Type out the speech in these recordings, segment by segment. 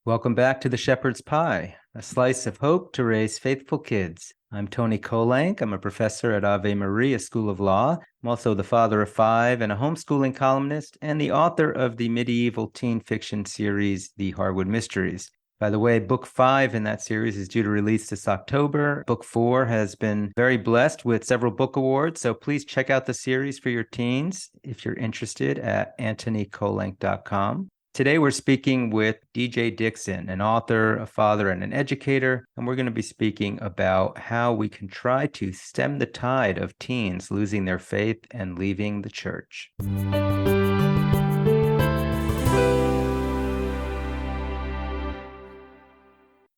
Welcome back to the Shepherd's Pie, a slice of hope to raise faithful kids. I'm Tony Kolenc. I'm a professor at Ave Maria School of Law. I'm also the father of five and a homeschooling columnist and the author of the medieval teen fiction series, The Harwood Mysteries. By the way, book 5 in that series is due to release this October. Book 4 has been very blessed with several book awards, so please check out the series for your teens if you're interested at antonykolenc.com. Today, we're speaking with DJ Dixon, an author, a father, and an educator, and we're going to be speaking about how we can try to stem the tide of teens losing their faith and leaving the church.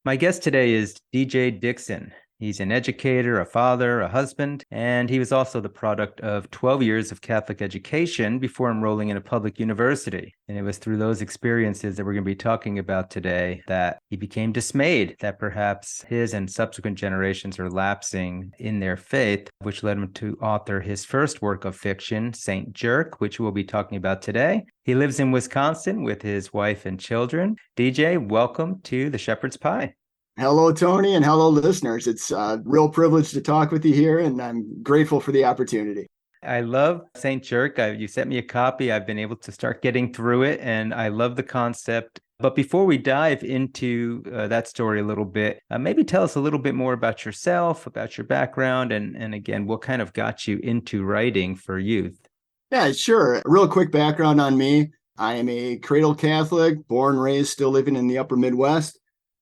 My guest today is DJ Dixon. He's an educator, a father, a husband, and he was also the product of 12 years of Catholic education before enrolling in a public university. And it was through those experiences that we're going to be talking about today that he became dismayed that perhaps his and subsequent generations are lapsing in their faith, which led him to author his first work of fiction, Saint Jerk, which we'll be talking about today. He lives in Wisconsin with his wife and children. DJ, welcome to the Shepherd's Pie. Hello, Tony, and hello, listeners. It's a real privilege to talk with you here, and I'm grateful for the opportunity. I love Saint Jerk. You sent me a copy. I've been able to start getting through it, and I love the concept. But before we dive into that story a little bit, maybe tell us a little bit more about yourself, about your background, and again, what kind of got you into writing for youth? Yeah, sure. Real quick background on me. I am a cradle Catholic, born, raised, still living in the upper Midwest.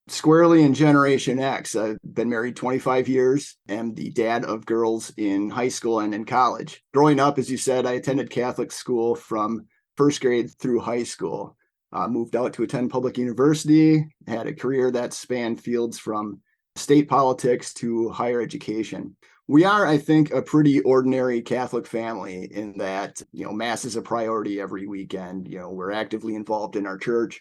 Squarely in Generation X. I've been married 25 years, am the dad of girls in high school and in college. Growing up, as you said, I attended Catholic school from first grade through high school. Moved out to attend public university, had a career that spanned fields from state politics to higher education. We are, I think, a pretty ordinary Catholic family in that, Mass is a priority every weekend. We're actively involved in our church.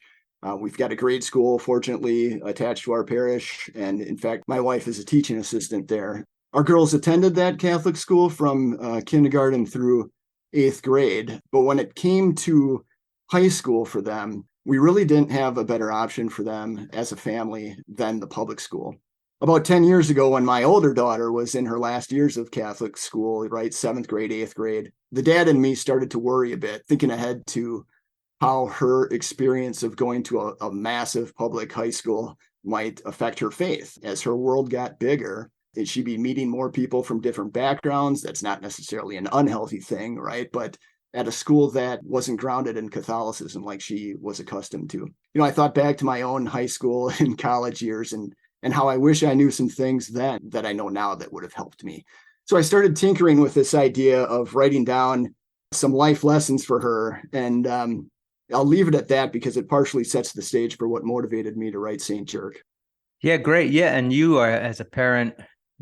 We've got a great school, fortunately, attached to our parish. And in fact, my wife is a teaching assistant there. Our girls attended that Catholic school from kindergarten through 8th grade. But when it came to high school for them, we really didn't have a better option for them as a family than the public school. About 10 years ago, when my older daughter was in her last years of Catholic school, right, 7th grade, 8th grade, the dad and me started to worry a bit, thinking ahead to how her experience of going to a massive public high school might affect her faith. As her world got bigger, that she'd be meeting more people from different backgrounds. That's not necessarily an unhealthy thing, right? But at a school that wasn't grounded in Catholicism like she was accustomed to. I thought back to my own high school and college years and how I wish I knew some things then that I know now that would have helped me. So I started tinkering with this idea of writing down some life lessons for her. And I'll leave it at that because it partially sets the stage for what motivated me to write Saint Jerk. Yeah, great. Yeah, and you are, as a parent,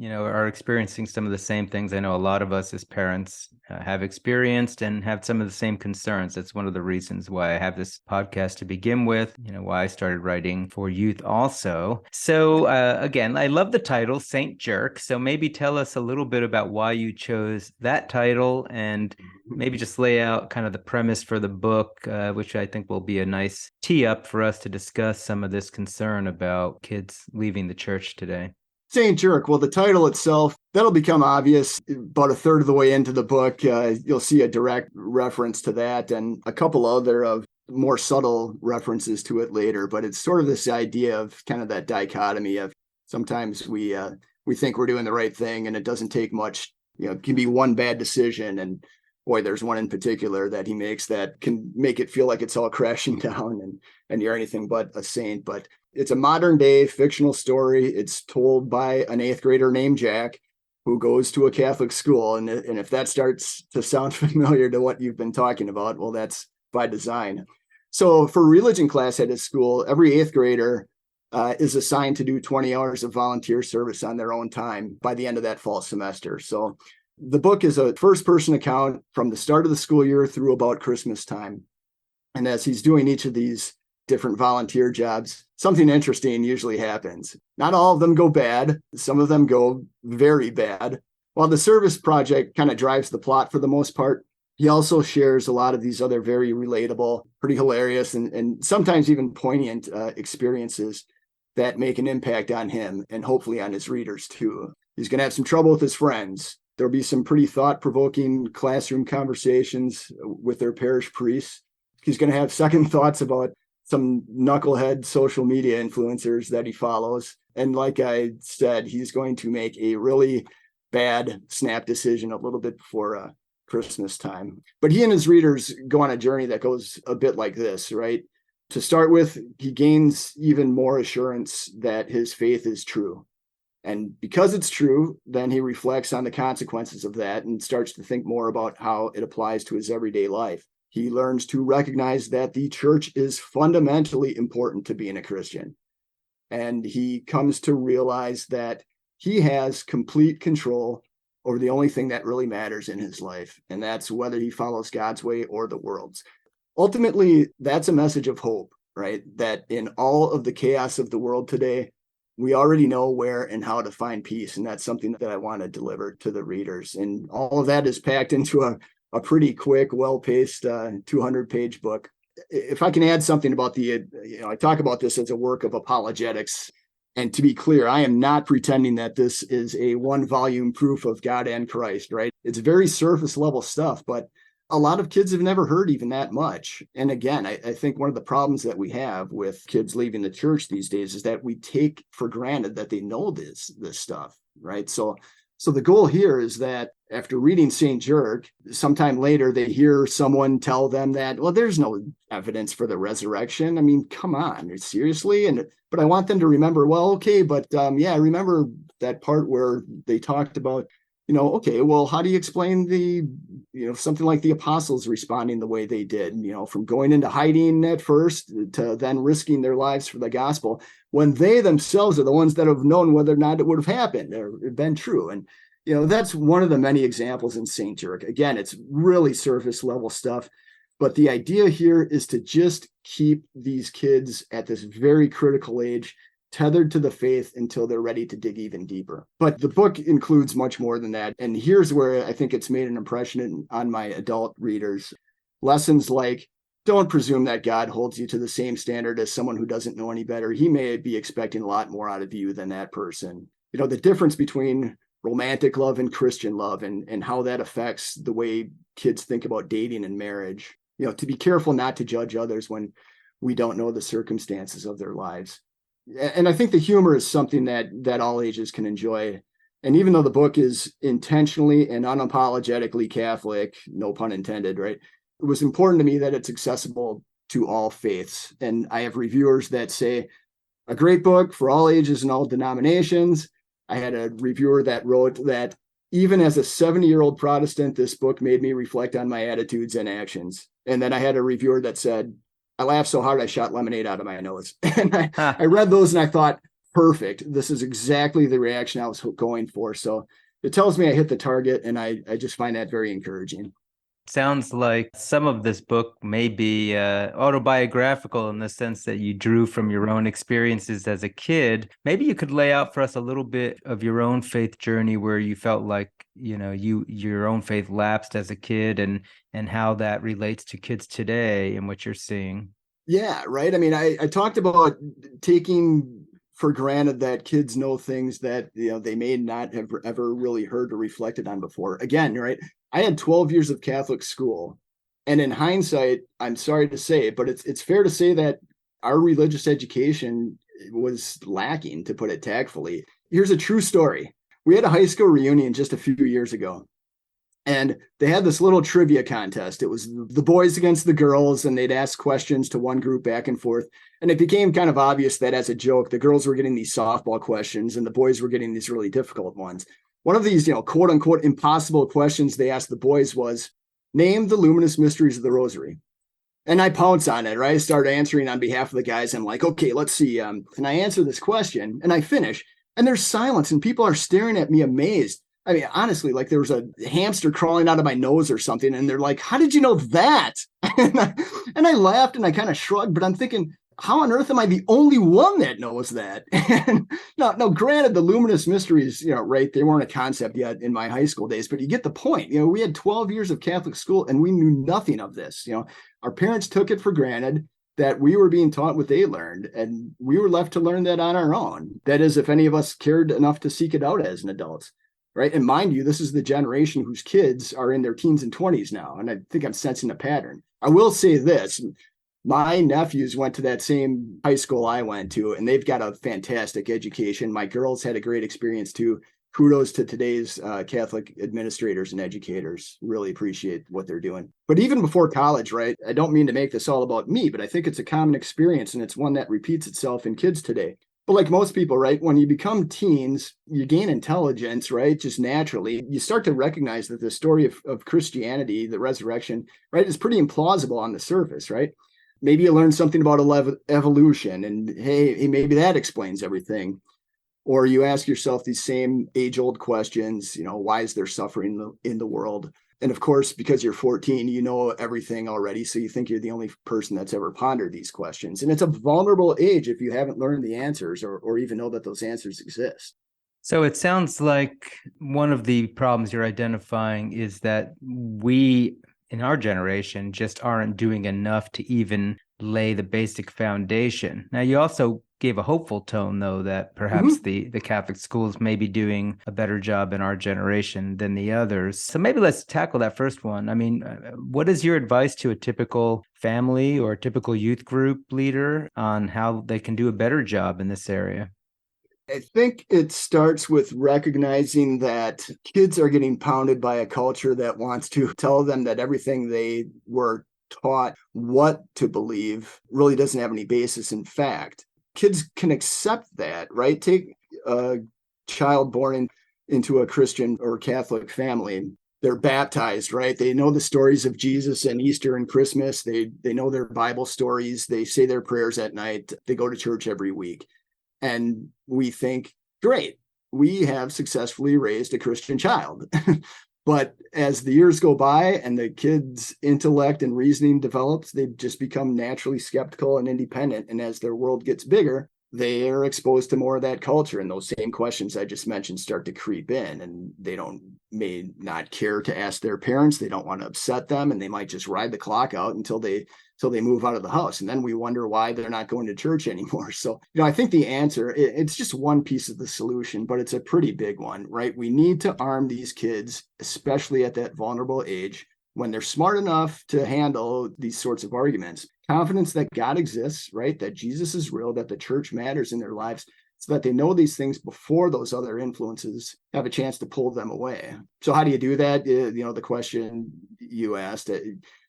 are experiencing some of the same things. I know a lot of us as parents have experienced and have some of the same concerns. That's one of the reasons why I have this podcast to begin with, why I started writing for youth also. So again, I love the title, Saint Jerk. So maybe tell us a little bit about why you chose that title and maybe just lay out kind of the premise for the book, which I think will be a nice tee up for us to discuss some of this concern about kids leaving the church today. Saint Jerk. Well, the title itself, that'll become obvious about a third of the way into the book. You'll see a direct reference to that and a couple other of more subtle references to it later. But it's sort of this idea of kind of that dichotomy of sometimes we think we're doing the right thing and it doesn't take much. It can be one bad decision. And boy, there's one in particular that he makes that can make it feel like it's all crashing down and you're anything but a saint. But it's a modern day fictional story. It's told by an 8th grader named Jack who goes to a Catholic school. And if that starts to sound familiar to what you've been talking about, well, that's by design. So for religion class at his school, every 8th grader is assigned to do 20 hours of volunteer service on their own time by the end of that fall semester. So the book is a first-person account from the start of the school year through about Christmas time. And as he's doing each of these different volunteer jobs, something interesting usually happens. Not all of them go bad. Some of them go very bad. While the service project kind of drives the plot for the most part, he also shares a lot of these other very relatable, pretty hilarious, and sometimes even poignant experiences that make an impact on him and hopefully on his readers too. He's going to have some trouble with his friends. There'll be some pretty thought-provoking classroom conversations with their parish priests. He's going to have second thoughts about some knucklehead social media influencers that he follows. And like I said, he's going to make a really bad snap decision a little bit before Christmas time. But he and his readers go on a journey that goes a bit like this, right? To start with, he gains even more assurance that his faith is true. And because it's true, then he reflects on the consequences of that and starts to think more about how it applies to his everyday life. He learns to recognize that the church is fundamentally important to being a Christian. And he comes to realize that he has complete control over the only thing that really matters in his life. And that's whether he follows God's way or the world's. Ultimately, that's a message of hope, right? That in all of the chaos of the world today, we already know where and how to find peace. And that's something that I want to deliver to the readers. And all of that is packed into a pretty quick, well-paced 200-page book. If I can add something about I talk about this as a work of apologetics. And to be clear, I am not pretending that this is a one-volume proof of God and Christ, right? It's very surface level stuff, but a lot of kids have never heard even that much. And again, I think one of the problems that we have with kids leaving the church these days is that we take for granted that they know this stuff, right? So the goal here is that after reading St. Jerk, sometime later they hear someone tell them that, well, there's no evidence for the resurrection. I mean, come on, seriously? But I want them to remember, well, okay, but I remember that part where they talked about, okay, well, how do you explain something like the apostles responding the way they did, from going into hiding at first to then risking their lives for the gospel, when they themselves are the ones that have known whether or not it would have happened or been true. And, that's one of the many examples in St. Jerk. Again, it's really surface level stuff. But the idea here is to just keep these kids at this very critical age tethered to the faith until they're ready to dig even deeper. But the book includes much more than that. And here's where I think it's made an impression on my adult readers. Lessons like, don't presume that God holds you to the same standard as someone who doesn't know any better. He may be expecting a lot more out of you than that person. The difference between romantic love and Christian love and how that affects the way kids think about dating and marriage. To be careful not to judge others when we don't know the circumstances of their lives. And I think the humor is something that all ages can enjoy. And even though the book is intentionally and unapologetically Catholic, no pun intended, right? It was important to me that it's accessible to all faiths. And I have reviewers that say, a great book for all ages and all denominations. I had a reviewer that wrote that even as a 70-year-old Protestant, this book made me reflect on my attitudes and actions. And then I had a reviewer that said, I laughed so hard I shot lemonade out of my nose. And I read those and I thought, perfect. This is exactly the reaction I was going for. So it tells me I hit the target, and I just find that very encouraging. Sounds like some of this book may be autobiographical in the sense that you drew from your own experiences as a kid. Maybe you could lay out for us a little bit of your own faith journey where you felt like, your own faith lapsed as a kid and how that relates to kids today and what you're seeing. Yeah, right. I mean, I talked about taking for granted that kids know things that, they may not have ever really heard or reflected on before. Again, right. I had 12 years of Catholic school. And in hindsight, I'm sorry to say, but it's fair to say that our religious education was lacking, to put it tactfully. Here's a true story. We had a high school reunion just a few years ago. And they had this little trivia contest. It was the boys against the girls, and they'd ask questions to one group back and forth. And it became kind of obvious that as a joke, the girls were getting these softball questions and the boys were getting these really difficult ones. One of these, quote unquote, impossible questions they asked the boys was, name the luminous mysteries of the Rosary. And I pounce on it, right? I start answering on behalf of the guys. I'm like, okay, let's see. And I answer this question and I finish, and there's silence and people are staring at me amazed. I mean, honestly, like there was a hamster crawling out of my nose or something. And they're like, how did you know that? And I laughed and I kind of shrugged, but I'm thinking, how on earth am I the only one that knows that? And now, granted, the luminous mysteries, right, they weren't a concept yet in my high school days, but you get the point. We had 12 years of Catholic school and we knew nothing of this. Our parents took it for granted that we were being taught what they learned, and we were left to learn that on our own. That is, if any of us cared enough to seek it out as an adult. Right. And mind you, this is the generation whose kids are in their teens and 20s now. And I think I'm sensing a pattern. I will say this. My nephews went to that same high school I went to, and they've got a fantastic education. My girls had a great experience too. Kudos to today's Catholic administrators and educators. Really appreciate what they're doing. But even before college, right? I don't mean to make this all about me, but I think it's a common experience, and it's one that repeats itself in kids today. But like most people, right, when you become teens, you gain intelligence, right, just naturally. You start to recognize that the story of Christianity, the resurrection, right, is pretty implausible on the surface, right? Maybe you learn something about evolution, and hey, maybe that explains everything. Or you ask yourself these same age-old questions, why is there suffering in the world? And of course, because you're 14, you know everything already. So you think you're the only person that's ever pondered these questions. And it's a vulnerable age if you haven't learned the answers or even know that those answers exist. So it sounds like one of the problems you're identifying is that we in our generation just aren't doing enough to even lay the basic foundation. Now, you also gave a hopeful tone, though, that perhaps the Catholic schools may be doing a better job in our generation than the others. So maybe let's tackle that first one. I mean, what is your advice to a typical family or a typical youth group leader on how they can do a better job in this area? I think it starts with recognizing that kids are getting pounded by a culture that wants to tell them that everything they were taught what to believe really doesn't have any basis in fact. Kids can accept that, right? Take a child born into a Christian or Catholic family. They're baptized, right? They know the stories of Jesus and Easter and Christmas. They know their Bible stories. They say their prayers at night. They go to church every week. And we think, great, we have successfully raised a Christian child. But as the years go by and the kid's intellect and reasoning develops, they just become naturally skeptical and independent. And as their world gets bigger, they are exposed to more of that culture. And those same questions I just mentioned start to creep in, and they may not care to ask their parents. They don't want to upset them, and they might just ride the clock out until they move out of the house. And then we wonder why they're not going to church anymore. So, I think the answer, it's just one piece of the solution, but it's a pretty big one, right? We need to arm these kids, especially at that vulnerable age, when they're smart enough to handle these sorts of arguments. Confidence that God exists, right? That Jesus is real, that the church matters in their lives, so that they know these things before those other influences have a chance to pull them away. So how do you do that? The question you asked,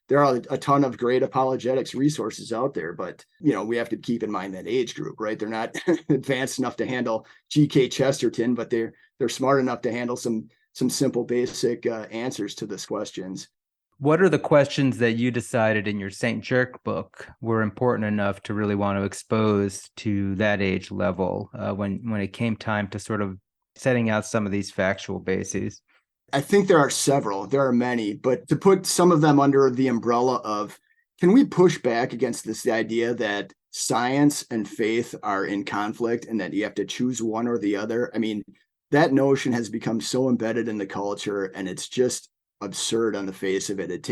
there are a ton of great apologetics resources out there, but we have to keep in mind that age group, right? They're not advanced enough to handle G.K. Chesterton, but they're smart enough to handle some simple, basic answers to these questions. What are the questions that you decided in your St. Jerk book were important enough to really want to expose to that age level when it came time to sort of setting out some of these factual bases? I think there are several. There are many, but to put some of them under the umbrella of, can we push back against this idea that science and faith are in conflict and that you have to choose one or the other? I mean, that notion has become so embedded in the culture, and it's just absurd on the face of it.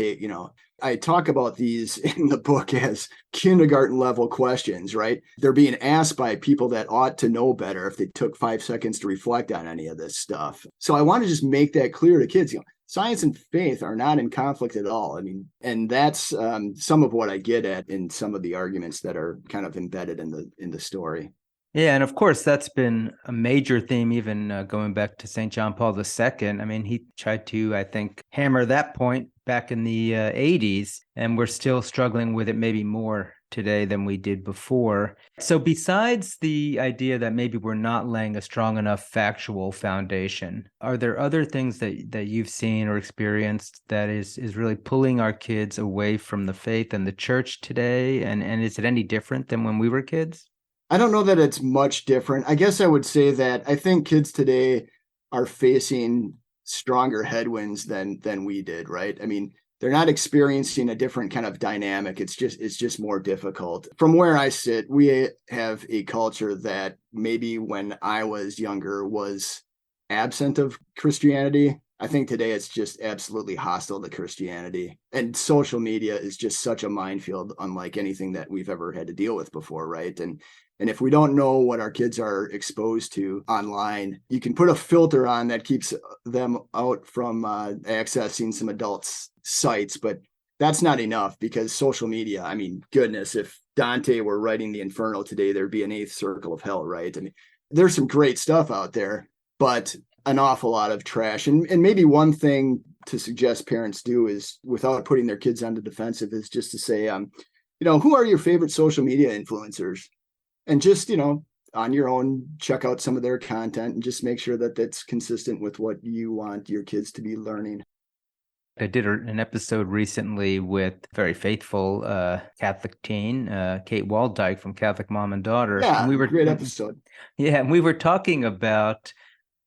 I talk about these in the book as kindergarten level questions, right? They're being asked by people that ought to know better if they took 5 seconds to reflect on any of this stuff. So I want to just make that clear to kids. Science and faith are not in conflict at all. I mean, and that's some of what I get at in some of the arguments that are kind of embedded in the story. Yeah, and of course, that's been a major theme, even going back to St. John Paul II. I mean, he tried to, I think, hammer that point back in the 80s, and we're still struggling with it maybe more today than we did before. So besides the idea that maybe we're not laying a strong enough factual foundation, are there other things that you've seen or experienced that is really pulling our kids away from the faith and the church today? And is it any different than when we were kids? I don't know that it's much different. I guess I would say that I think kids today are facing stronger headwinds than we did, right? I mean, they're not experiencing a different kind of dynamic. It's just more difficult. From where I sit, we have a culture that maybe when I was younger was absent of Christianity. I think today it's just absolutely hostile to Christianity. And social media is just such a minefield, unlike anything that we've ever had to deal with before, right? And if we don't know what our kids are exposed to online, you can put a filter on that keeps them out from accessing some adults' sites. But that's not enough, because social media, I mean, goodness, if Dante were writing the Inferno today, there'd be an eighth circle of hell, right? I mean, there's some great stuff out there, but an awful lot of trash. And maybe one thing to suggest parents do is, without putting their kids on the defensive, is just to say, who are your favorite social media influencers? And just, on your own, check out some of their content and just make sure that that's consistent with what you want your kids to be learning. I did an episode recently with very faithful Catholic teen, Kate Waldyke from Catholic Mom and Daughter. Yeah, and we were great episode. Yeah, and we were talking about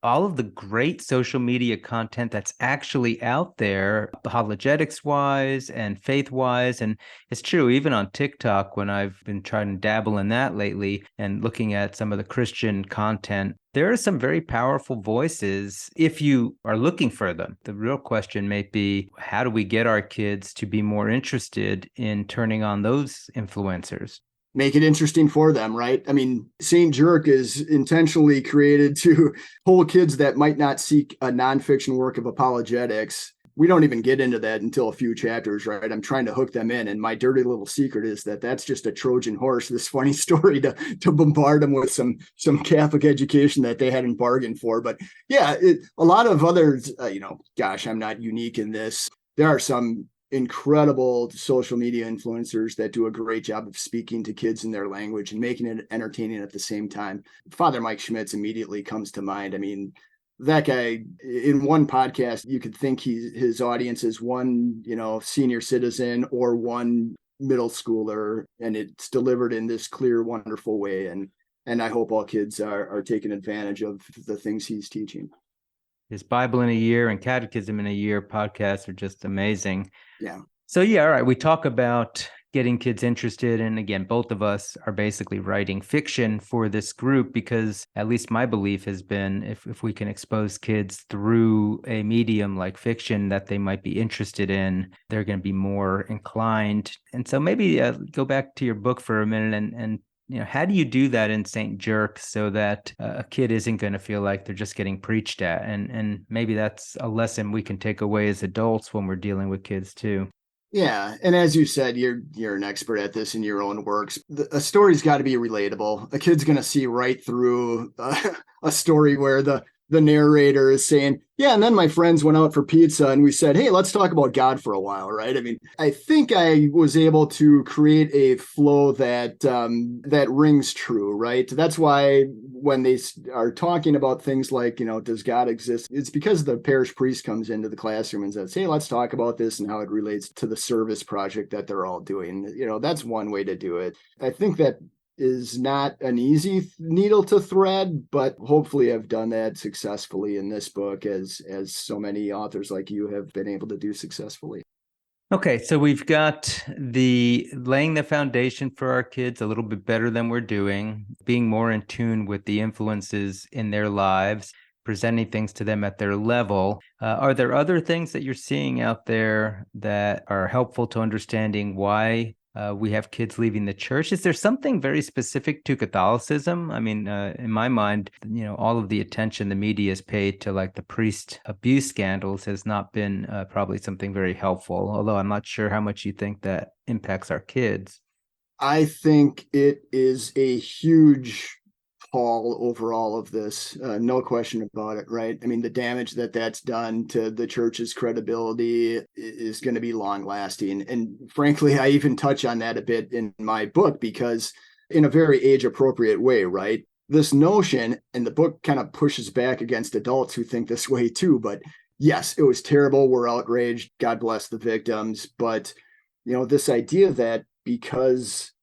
all of the great social media content that's actually out there, apologetics wise and faith wise. And it's true, even on TikTok, when I've been trying to dabble in that lately and looking at some of the Christian content, there are some very powerful voices if you are looking for them. The real question may be, how do we get our kids to be more interested in turning on those influencers? Make it interesting for them, right? I mean, St. Jerk is intentionally created to pull kids that might not seek a nonfiction work of apologetics. We don't even get into that until a few chapters, right? I'm trying to hook them in. And my dirty little secret is that that's just a Trojan horse, this funny story to bombard them with some Catholic education that they hadn't bargained for. But yeah, a lot of others, I'm not unique in this. There are some incredible social media influencers that do a great job of speaking to kids in their language and making it entertaining at the same time. Father Mike Schmitz immediately comes to mind. I mean, that guy, in one podcast, you could think his audience is one, senior citizen or one middle schooler, and it's delivered in this clear, wonderful way. And I hope all kids are taking advantage of the things he's teaching. His Bible in a Year and Catechism in a Year podcasts are just amazing. Yeah. So all right. We talk about getting kids interested. And again, both of us are basically writing fiction for this group, because at least my belief has been, if we can expose kids through a medium like fiction that they might be interested in, they're going to be more inclined. And so maybe go back to your book for a minute and how do you do that in St. Jerk so that a kid isn't going to feel like they're just getting preached at? And maybe that's a lesson we can take away as adults when we're dealing with kids too. Yeah. And as you said, you're an expert at this in your own works. A story's got to be relatable. A kid's going to see right through a story where the narrator is saying, yeah, and then my friends went out for pizza and we said, hey, let's talk about God for a while, right? I mean, I think I was able to create a flow that rings true, right? That's why when they are talking about things like, does God exist? It's because the parish priest comes into the classroom and says, hey, let's talk about this and how it relates to the service project that they're all doing. That's one way to do it. I think that is not an easy needle to thread, but hopefully I've done that successfully in this book, as so many authors like you have been able to do successfully. Okay, so we've got the laying the foundation for our kids a little bit better than we're doing, being more in tune with the influences in their lives, presenting things to them at their level. Are there other things that you're seeing out there that are helpful to understanding why we have kids leaving the church? Is there something very specific to Catholicism? I mean, in my mind, all of the attention the media has paid to like the priest abuse scandals has not been probably something very helpful, although I'm not sure how much you think that impacts our kids. I think it is a huge pall over all of this. No question about it, right? I mean, the damage that's done to the church's credibility is going to be long lasting. And frankly, I even touch on that a bit in my book, because in a very age appropriate way, right? This notion, and the book kind of pushes back against adults who think this way too, but yes, it was terrible. We're outraged. God bless the victims. But, this idea that because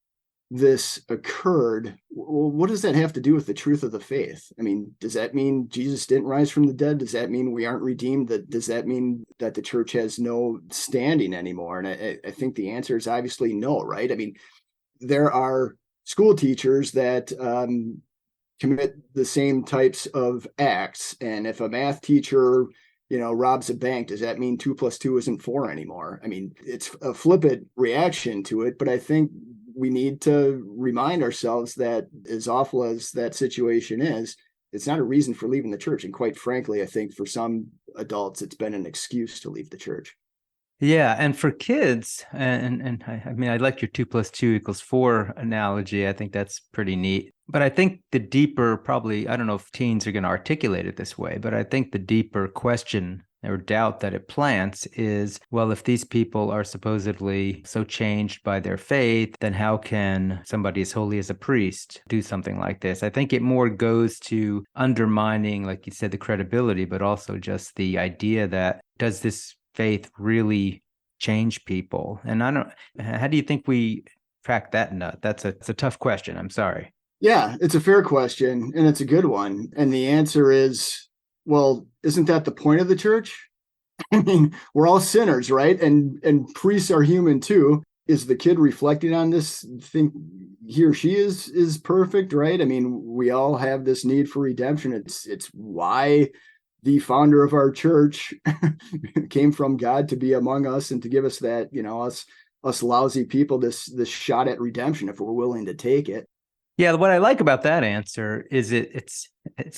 this occurred, what does that have to do with the truth of the faith? I mean, does that mean Jesus didn't rise from the dead? Does that mean we aren't redeemed? Does that mean that the church has no standing anymore? And I think the answer is obviously no, right? I mean, there are school teachers that commit the same types of acts. And if a math teacher, robs a bank, does that mean 2 + 2 isn't 4 anymore? I mean, it's a flippant reaction to it, but I think we need to remind ourselves that as awful as that situation is, it's not a reason for leaving the church. And quite frankly, I think for some adults, it's been an excuse to leave the church. Yeah, and for kids, and I mean, I like your 2 + 2 = 4 analogy. I think that's pretty neat. But I think the deeper, probably, I don't know if teens are going to articulate it this way, but I think the deeper question or doubt that it plants is, well, if these people are supposedly so changed by their faith, then how can somebody as holy as a priest do something like this? I think it more goes to undermining, like you said, the credibility, but also just the idea that does this faith really change people? And how do you think we crack that nut? It's a tough question. I'm sorry. Yeah, it's a fair question and it's a good one. And the answer is, well, isn't that the point of the church? I mean, we're all sinners, right? And priests are human too. Is the kid reflecting on this, think he or she is perfect, right? I mean, we all have this need for redemption. It's why the founder of our church came from God to be among us and to give us that, us lousy people, this shot at redemption if we're willing to take it. Yeah, what I like about that answer is it's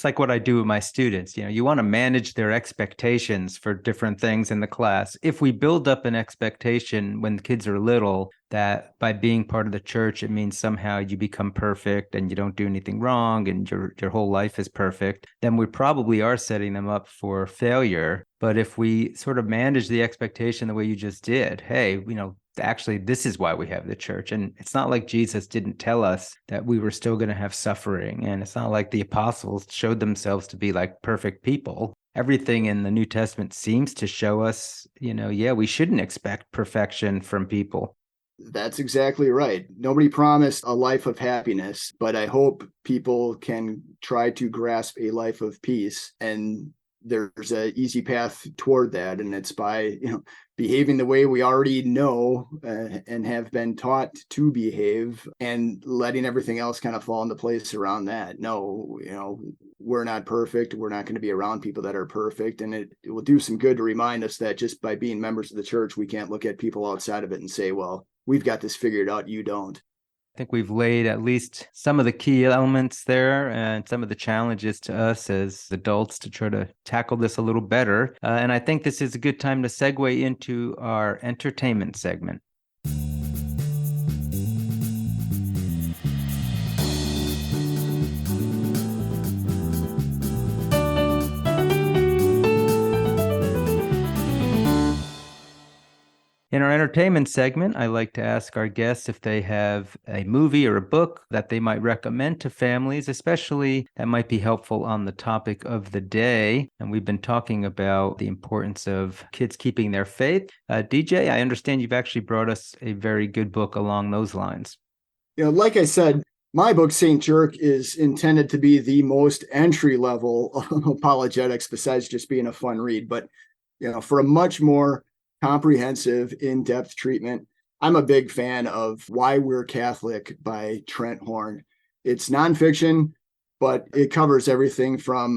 like what I do with my students. You want to manage their expectations for different things in the class. If we build up an expectation when the kids are little that by being part of the church, it means somehow you become perfect and you don't do anything wrong and your whole life is perfect, then we probably are setting them up for failure. But if we sort of manage the expectation the way you just did, hey, actually, this is why we have the church. And it's not like Jesus didn't tell us that we were still going to have suffering. And it's not like the apostles showed themselves to be like perfect people. Everything in the New Testament seems to show us, we shouldn't expect perfection from people. That's exactly right. Nobody promised a life of happiness, but I hope people can try to grasp a life of peace. And there's an easy path toward that. And it's by, behaving the way we already know and have been taught to behave and letting everything else kind of fall into place around that. No, we're not perfect. We're not going to be around people that are perfect. And it will do some good to remind us that just by being members of the church, we can't look at people outside of it and say, well, we've got this figured out. You don't. I think we've laid at least some of the key elements there and some of the challenges to us as adults to try to tackle this a little better. And I think this is a good time to segue into our entertainment segment. In our entertainment segment, I like to ask our guests if they have a movie or a book that they might recommend to families, especially that might be helpful on the topic of the day. And we've been talking about the importance of kids keeping their faith. DJ, I understand you've actually brought us a very good book along those lines. Like I said, my book, St. Jerk, is intended to be the most entry-level apologetics besides just being a fun read. But, for a much more comprehensive, in-depth treatment, I'm a big fan of Why We're Catholic by Trent Horn. It's nonfiction, but it covers everything from,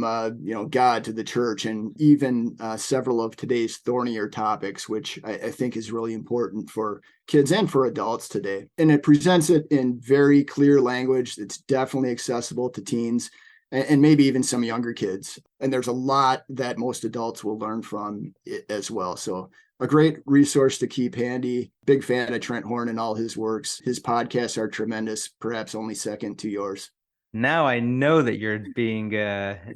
God to the church and even several of today's thornier topics, which I think is really important for kids and for adults today. And it presents it in very clear language that's definitely accessible to teens and maybe even some younger kids. And there's a lot that most adults will learn from it as well. So a great resource to keep handy. Big fan of Trent Horn and all his works. His podcasts are tremendous, perhaps only second to yours. Now I know that you're being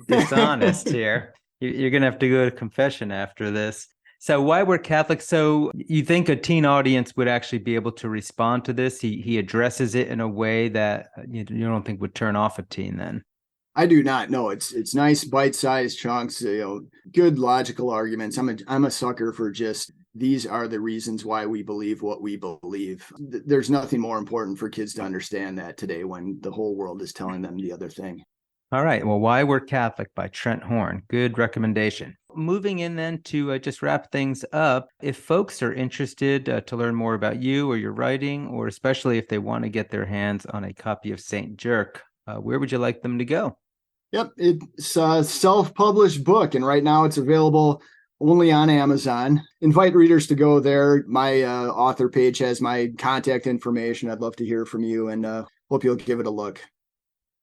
dishonest here. You're going to have to go to confession after this. So Why We're Catholic. So you think a teen audience would actually be able to respond to this? He addresses it in a way that you don't think would turn off a teen then? I do not know. It's nice bite-sized chunks, good logical arguments. I'm a sucker for just these are the reasons why we believe what we believe. There's nothing more important for kids to understand that today when the whole world is telling them the other thing. All right. Well, Why We're Catholic by Trent Horn. Good recommendation. Moving in then to just wrap things up, if folks are interested to learn more about you or your writing, or especially if they want to get their hands on a copy of St. Jerk, where would you like them to go? Yep, it's a self-published book, and right now it's available only on Amazon. Invite readers to go there. My author page has my contact information. I'd love to hear from you, and hope you'll give it a look.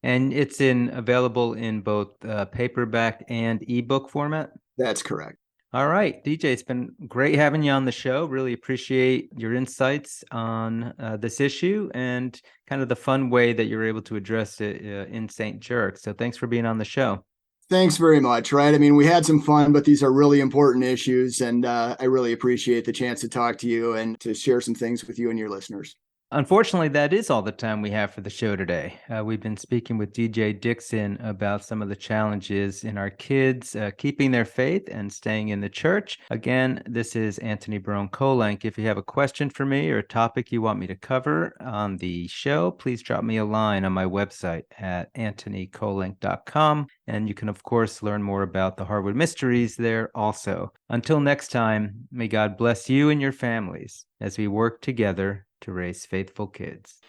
And it's available in both paperback and ebook format? That's correct. All right, DJ, it's been great having you on the show. Really appreciate your insights on this issue and kind of the fun way that you're able to address it in St. Jerk. So thanks for being on the show. Thanks very much. Right. I mean, we had some fun, but these are really important issues. And I really appreciate the chance to talk to you and to share some things with you and your listeners. Unfortunately, that is all the time we have for the show today. We've been speaking with DJ Dixon about some of the challenges in our kids keeping their faith and staying in the church. Again, this is Antony Barone Kolenc. If you have a question for me or a topic you want me to cover on the show, please drop me a line on my website at antonykolenc.com. And you can, of course, learn more about the Harwood Mysteries there also. Until next time, may God bless you and your families as we work together to raise faithful kids.